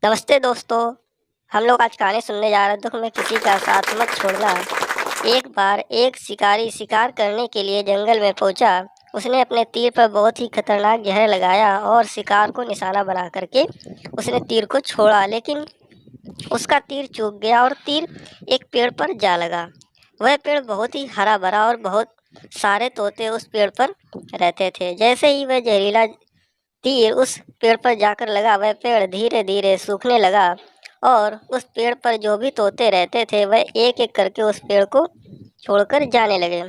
नमस्ते दोस्तों। हम लोग आज कहानी सुनने जा रहे हैं, दुख में किसी का साथ मत छोड़ना। एक बार एक शिकारी शिकार करने के लिए जंगल में पहुंचा। उसने अपने तीर पर बहुत ही खतरनाक जहर लगाया और शिकार को निशाना बना करके उसने तीर को छोड़ा, लेकिन उसका तीर चूक गया और तीर एक पेड़ पर जा लगा। वह पेड़ बहुत ही हरा भरा और बहुत सारे तोते उस पेड़ पर रहते थे। जैसे ही वह जहरीला तीर उस पेड़ पर जाकर लगा, वह पेड़ धीरे धीरे सूखने लगा और उस पेड़ पर जो भी तोते रहते थे वह एक एक करके उस पेड़ को छोड़कर जाने लगे।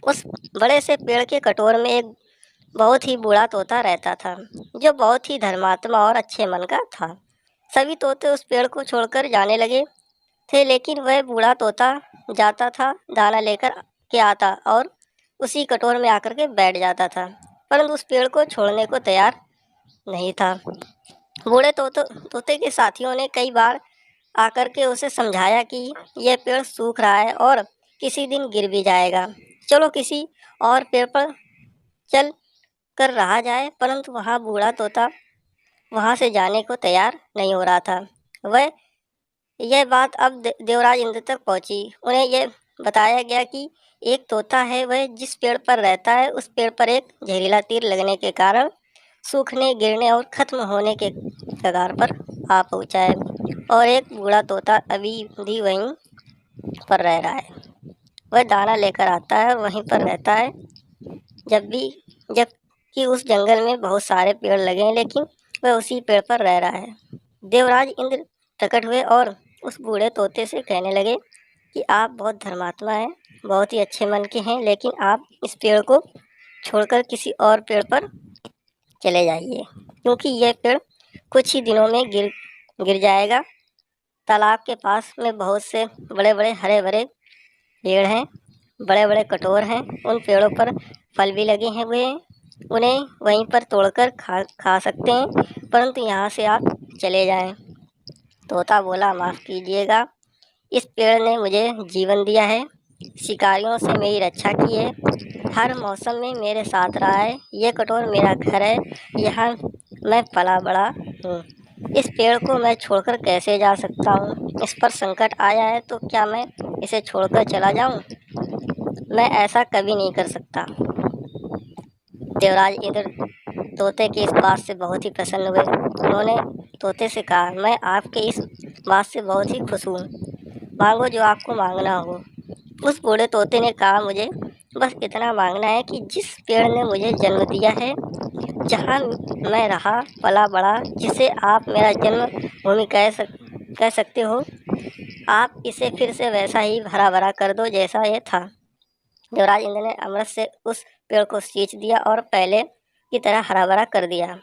उस बड़े से पेड़ के कटोर में एक बहुत ही बूढ़ा तोता रहता था, जो बहुत ही धर्मात्मा और अच्छे मन का था। सभी तोते उस पेड़ को छोड़कर जाने लगे थे, लेकिन वह बूढ़ा तोता जाता था, दाना लेकर के आता और उसी कटोर में आकर के बैठ जाता था, परंतु उस पेड़ को छोड़ने को तैयार नहीं था। बूढ़े तोते के साथियों ने कई बार आकर के उसे समझाया कि यह पेड़ सूख रहा है और किसी दिन गिर भी जाएगा, चलो किसी और पेड़ पर चल कर रहा जाए, परंतु वहाँ बूढ़ा तोता वहाँ से जाने को तैयार नहीं हो रहा था। वह यह बात अब देवराज इंद्र तक पहुँची। उन्हें यह बताया गया कि एक तोता है, वह जिस पेड़ पर रहता है उस पेड़ पर एक जहरीला तीर लगने के कारण सूखने, गिरने और ख़त्म होने के कगार पर आ पहुँचा है, और एक बूढ़ा तोता अभी भी वहीं पर रह रहा है। वह दाना लेकर आता है और वहीं पर रहता है, जबकि उस जंगल में बहुत सारे पेड़ लगे हैं, लेकिन वह उसी पेड़ पर रह रहा है। देवराज इंद्र प्रकट हुए और उस बूढ़े तोते से कहने लगे कि आप बहुत धर्मात्मा हैं, बहुत ही अच्छे मन के हैं, लेकिन आप इस पेड़ को छोड़कर किसी और पेड़ पर चले जाइए, क्योंकि यह पेड़ कुछ ही दिनों में गिर जाएगा। तालाब के पास में बहुत से बड़े बड़े हरे भरे पेड़ हैं, बड़े बड़े कटोर हैं, उन पेड़ों पर फल भी लगे हैं हुए हैं, उन्हें वहीं पर तोड़कर खा सकते हैं, परंतु यहाँ से आप चले जाएं। तोता बोला, माफ़ कीजिएगा, इस पेड़ ने मुझे जीवन दिया है, शिकारियों से मेरी रक्षा की है, हर मौसम में मेरे साथ रहा है, ये कटोर मेरा घर है, यहाँ मैं पला बड़ा हूँ। इस पेड़ को मैं छोड़कर कैसे जा सकता हूँ? इस पर संकट आया है तो क्या मैं इसे छोड़कर चला जाऊँ? मैं ऐसा कभी नहीं कर सकता। देवराज इंद्र तोते की इस बात से बहुत ही प्रसन्न हुए। उन्होंने तोते से कहा, मैं आपके इस बात से बहुत ही खुश हूँ, मांगो जो आपको मांगना हो। उस बूढ़े तोते ने कहा, मुझे बस इतना मांगना है कि जिस पेड़ ने मुझे जन्म दिया है, जहाँ मैं रहा पला बड़ा, जिसे आप मेरा जन्मभूमि कह सकते हो, आप इसे फिर से वैसा ही हरा भरा कर दो जैसा ये था। देवराज इंद्र ने अमृत से उस पेड़ को सींच दिया और पहले की तरह हरा भरा कर दिया।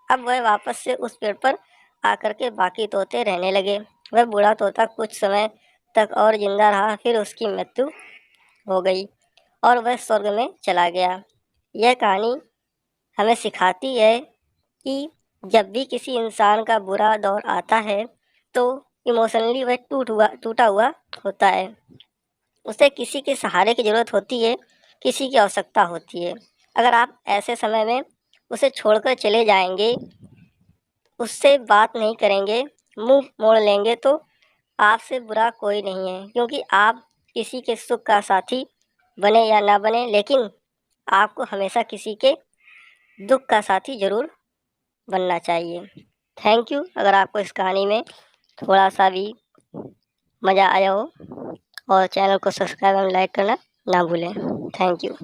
अब वह वापस से उस पेड़ पर आकर के बाकी तोते रहने लगे। वह बूढ़ा तोता कुछ समय तक और जिंदा रहा, फिर उसकी मृत्यु हो गई और वह स्वर्ग में चला गया। यह कहानी हमें सिखाती है कि जब भी किसी इंसान का बुरा दौर आता है तो इमोशनली वह टूटा हुआ होता है, उसे किसी के सहारे की ज़रूरत होती है, किसी की आवश्यकता होती है। अगर आप ऐसे समय में उसे छोड़कर चले जाएंगे, उससे बात नहीं करेंगे, मुंह मोड़ लेंगे, तो आपसे बुरा कोई नहीं है, क्योंकि आप किसी के सुख का साथी बने या ना बने, लेकिन आपको हमेशा किसी के दुख का साथी ज़रूर बनना चाहिए। Thank you. अगर आपको इस कहानी में थोड़ा सा भी मज़ा आया हो, और चैनल को सब्सक्राइब और लाइक करना ना भूलें। Thank you.